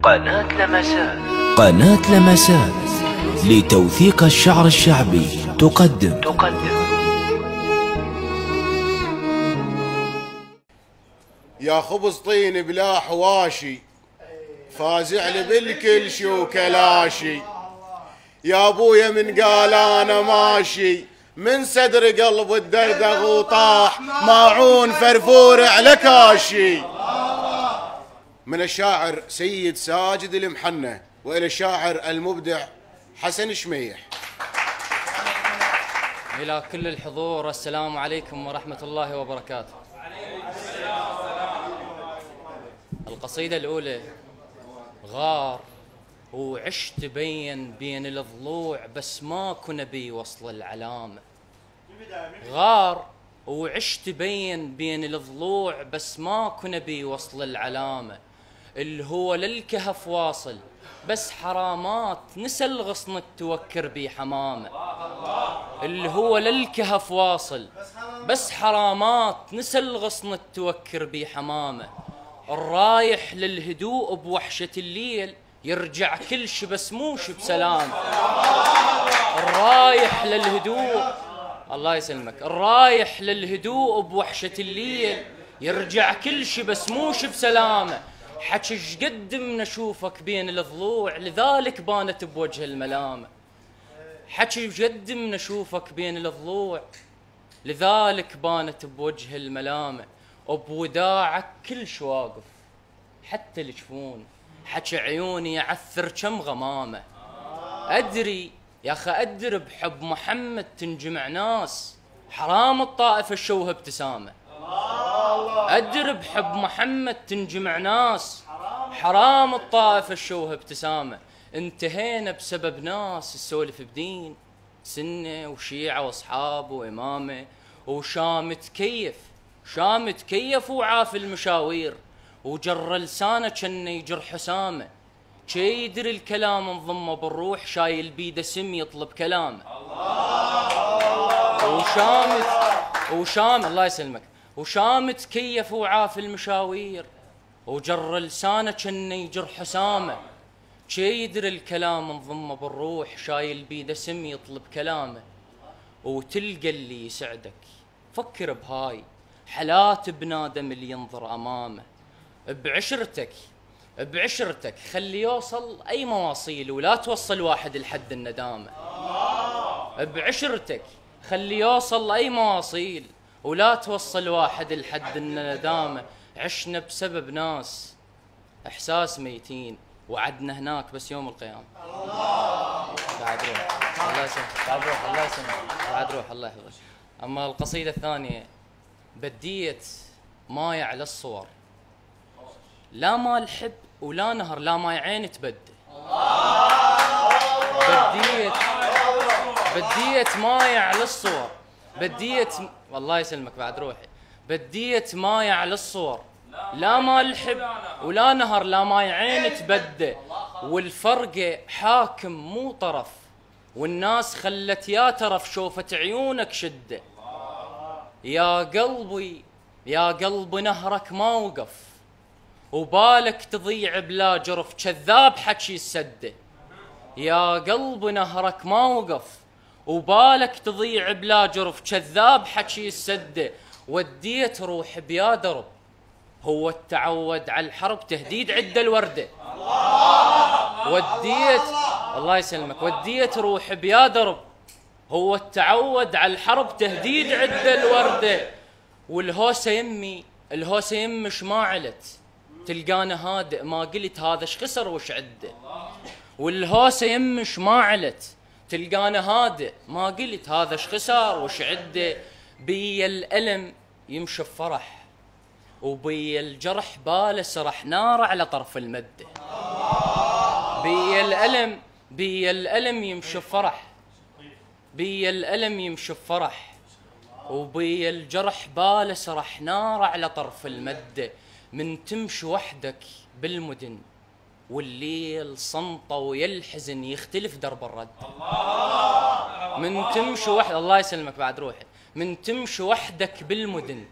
قناة لمسات. قناة لمسات لتوثيق الشعر الشعبي تقدم يا خبز طين بلا حواشي، فازع لي بالكل شو كلاشي. يا ابويا من قال انا ماشي، من صدر قلب الدردغ وطاح ماعون فرفور على كاشي. من الشاعر سيد ساجد المحنة والى الشاعر المبدع حسن شميح. إلى كل الحضور السلام عليكم ورحمة الله وبركاته. القصيدة الأولى: غار وعشت بين الضلوع بس ماكو نبي وصل العلامة. غار وعشت بين الضلوع بس ماكو نبي وصل العلامة. اللي هو للكهف واصل بس حرامات نسى الغصن توكر بي حمامة. اللي هو للكهف واصل بس حرامات نسى الغصن توكر بي حمامة. الرايح للهدوء بوحشة الليل يرجع كل شي بس موش بسلام. الرايح للهدوء، الله يسلمك، الرايح للهدوء بوحشة الليل يرجع كل شي بس موش بسلامة. حكي قد من اشوفك بين الضلوع لذلك بانت بوجه الملامة. حكي قد من اشوفك بين الضلوع لذلك بانت بوجه الملامة. وبوداعك كل شي واقف حتى الجفون، حكي عيوني يعثر كم غمامة. ادري يا اخي ادري بحب محمد تنجمع ناس، حرام الطائفة الشوه ابتسامة. ادري بحب محمد تنجمع ناس، حرام الطائفة الشوه ابتسامة. انتهينا بسبب ناس تسولف بدين، سنة وشيعة واصحاب وامامة، وشام تكيف وعاف المشاوير، وجر لسانه كنه يجر حسامه. شي يدري الكلام انضمه بالروح، شايل بيده سم يطلب كلامه. وشام الله يسلمك، وشام تكيف وعاف المشاوير، وجر لسانه كنه يجر حسامه. شي يدري الكلام انضمه بالروح، شايل بيده سم يطلب كلامه. وتلقى اللي يسعدك فكر بهاي حالات بنادم اللي ينظر امامه. بعشرتك خلي يوصل اي مواصيل ولا توصل واحد لحد الندامه. بعشرتك خلي يوصل اي مواصيل ولا توصل واحد لحد الندامه. عشنا بسبب ناس احساس ميتين، وعدنا هناك بس يوم القيامه. بعد روح الله يسلمك، بعد روح الله يسلمك، بعد روح الله يحفظك. اما القصيده الثانيه: بديت ماي على الصور، لا مال حب ولا نهر لا ماي عين تبدي. بديت ماي على الصور، والله يسلمك بعد روحي. بديت ماي على الصور، لا مال حب ولا نهر لا ماي عين تبدي. والفرقة حاكم مو طرف، والناس خلت يا ترف شوفت عيونك شده. يا قلبي نهرك ما وقف، وبالك تضيع بلا جرف كذاب حكي السده. يا قلبي نهرك ما وقف، وبالك تضيع بلا جرف كذاب حكي السده. وديت روح بيا درب، هو التعود على الحرب تهديد عد الورده. الله يسلمك، وديت روح بيا درب، هو التعود على الحرب تهديد عد الورده. والهوسه يمش ما علت، تلقانا هادئ ما قلت هذا ايش خسر وش عده. والهوسه يمش ما علت، تلقانا هادئ ما قلت هذا ايش خسر وش عده. بي الالم يمشي بفرح، وبي الجرح باله سرح نار على طرف المده. بي الالم يمشي بفرح، وبي الجرح باله سرح نار على طرف المده. من تمشي وحدك بالمدن والليل صنطه ويلحزن يختلف درب الرد. من تمشي وحدك، الله يسلمك بعد روحي، من تمشي وحدك بالمدن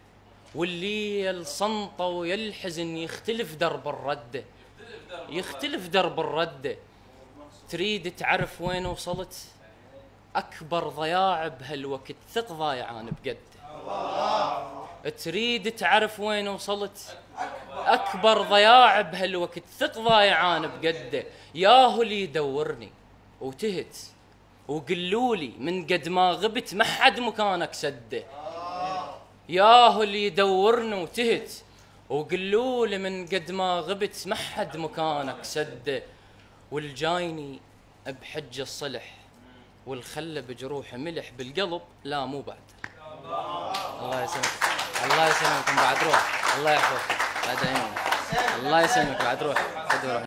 والليل صنطه ويلحزن يختلف درب الرد. يختلف درب الردة. تريد تعرف وين وصلت؟ أكبر ضياع بهالوقت ثق ضايعان بقده. تريد تعرف وين وصلت؟ أكبر ضياع بهالوقت ثق ضايعان بقده. ياهو اللي يدورني وتهت وقلولي من قد ما غبت ما حد مكانك سده. ياهو اللي يدورني وتهت وقلولي من قد ما غبت ما حد مكانك سده. والجايني بحج الصلح والخلة بجروح ملح بالقلب لا مو بعد. الله يسلمك، الله يسلمكم بعد روح، الله يحفظك بعد عيونك، الله يسلمك بعد روح.